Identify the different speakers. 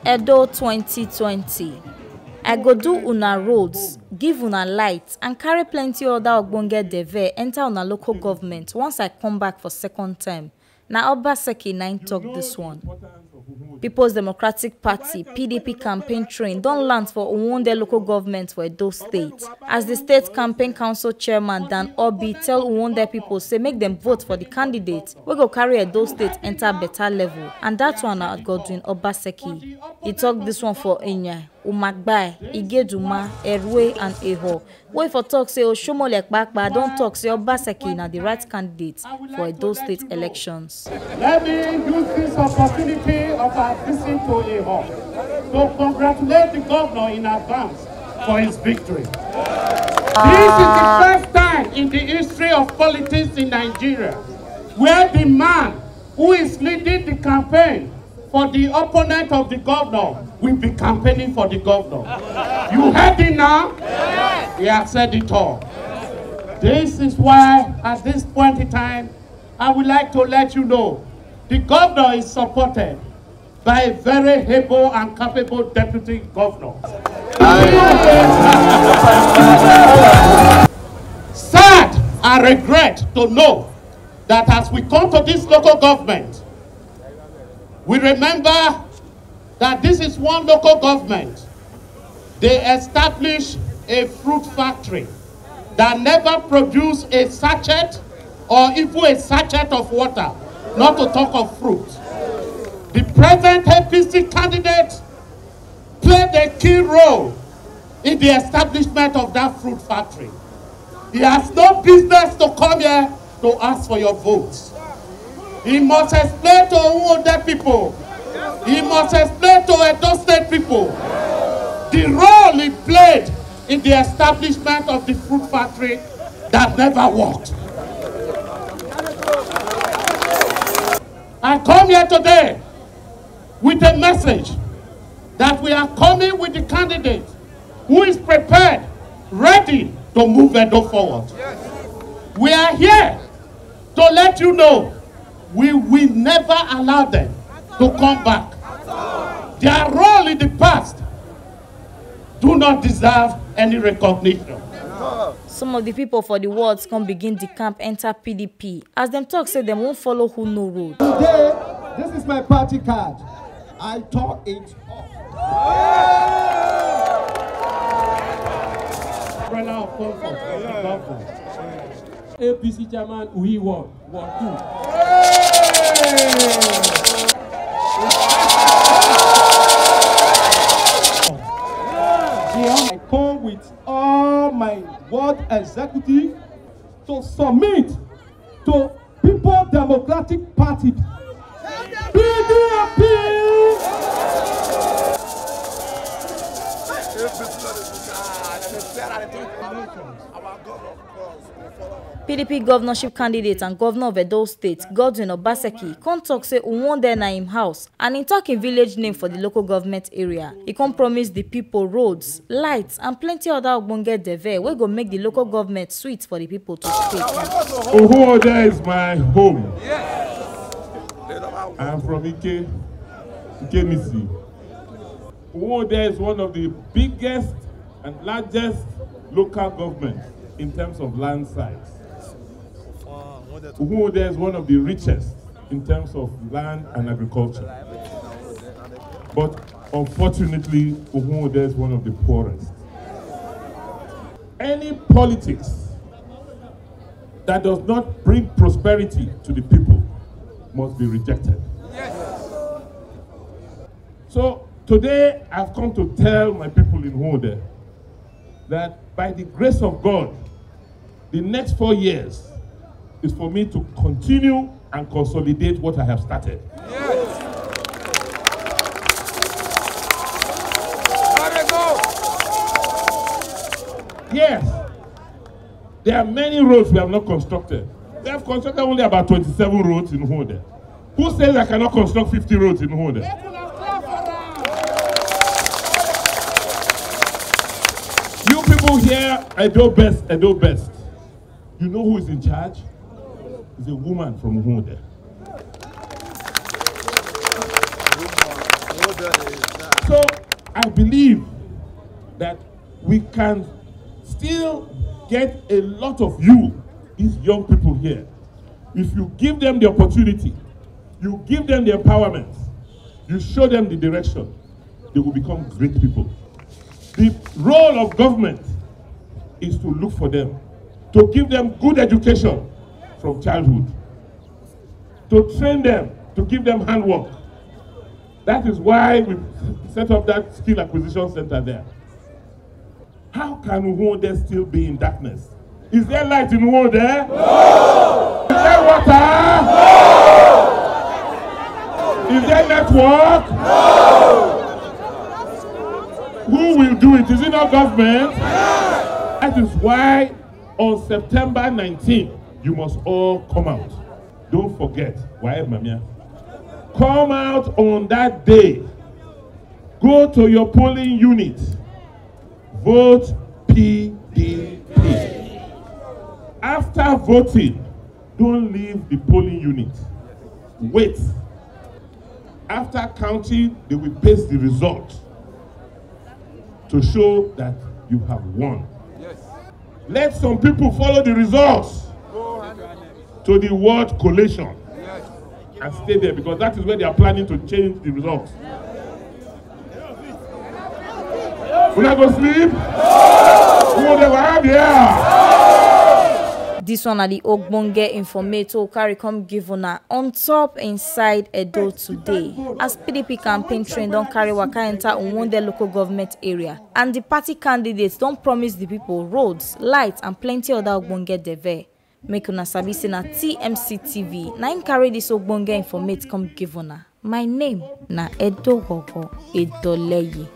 Speaker 1: EDO 2020. I go do una roads, give una light, and carry plenty other Ogbonge Deve enter una local government once I come back for second term. Na Obaseki 9 talk this one. People's Democratic Party (PDP) campaign train don land for Ogbonge local government for Edo State. As the state campaign council chairman Dan Obi tell Ogbonge people say make them vote for the candidate wey go carry Edo State enter better level, and that one na Godwin Obaseki. He talk this one for Eyaen, Umagbae, Igieduma, Erhue and Ehor. Wey for talk say Oshomolekpakpa don talk say Obaseki na the right candidate for Edo State elections.
Speaker 2: Let me use this opportunity of our visit to Ehor to congratulate the governor in advance for his victory. This is the first time in the history of politics in Nigeria where the man who is leading the campaign for the opponent of the governor will be campaigning for the governor. You heard it now? He has said it all. This is why at this point in time I would like to let you know the governor is supported by a very able and capable deputy governor. Sad and regret to know that as we come to this local government, we remember that this is one local government. They established a fruit factory that never produced a sachet or even a sachet of water, not to talk of fruit. The present APC candidate played a key role in the establishment of that fruit factory. He has no business to come here to ask for your votes. He must explain to Ogbonge people, he must explain to Edo State people the role he played in the establishment of the fruit factory that never worked. I come here today with a message that we are coming with the candidate who is prepared, ready to move Edo forward. We are here to let you know we will never allow them to come back. Their role in the past do not deserve any recognition.
Speaker 1: Some of the people for the wards come begin the camp enter PDP. As them talk say them won't follow who no road.
Speaker 3: Today, this is my party card. I tore it off.
Speaker 4: APC chairman we won 2. I come with all my ward executive to submit to Pipo Democratic Party.
Speaker 1: PDP governorship candidate and governor of Edo State, Godwin Obaseki, come talk say Ogbonge na him house, and in talking village name for the local government area. He come promise the people roads, lights, and plenty other Ogbonge Deve wey go make the local government sweet for the people to stay.
Speaker 5: Ogbonge is my home. I am from Igieduma. Ogbonge is one of the biggest and largest local governments in terms of land size. Ogbonge is one of the richest in terms of land and agriculture. But unfortunately, Ogbonge is one of the poorest. Any politics that does not bring prosperity to the people must be rejected. So today I've come to tell my people in Ogbonge that by the grace of God, the next 4 years is for me to continue and consolidate what I have started. Yes, there are many roads we have not constructed. We have constructed only about 27 roads in Ogbonge. Who says I cannot construct 50 roads in Ogbonge? You people here, Edo best, Edo best. You know who is in charge? It's a woman from Ogbonge. So I believe that we can still get a lot of you, these young people here, if you give them the opportunity, you give them the empowerment, you show them the direction, they will become great people. The role of government is to look for them, to give them good education from childhood, to train them, to give them handwork. That is why we set up that skill acquisition center there. How can Umagbae still be in darkness? Is there light in Umagbae? No! Is there water? No! Is there network? No! Who will do it? Is it not government? Yes! That is why on September 19th, you must all come out. Don't forget. Why, Mamia? Come out on that day. Go to your polling unit. Vote PDP. After voting, don't leave the polling unit. Wait. After counting, they will paste the result to show that you have won. Yes. Let some people follow the results to the word collation. Yes. And stay there, because that is where they are planning to change the results. Will I go sleep? Who will they have here?
Speaker 1: This one are the Ogbonge informator carry come give on top inside Edo today. As PDP campaign train don't carry waka enter Umagbae local government area, and the party candidates don't promise the people roads, lights, and plenty other Ogbonge Deve. Make una sabi say na TMC TV. Na im carry this Ogbonge informate come give una. My name na Edo Gogo Edoleye.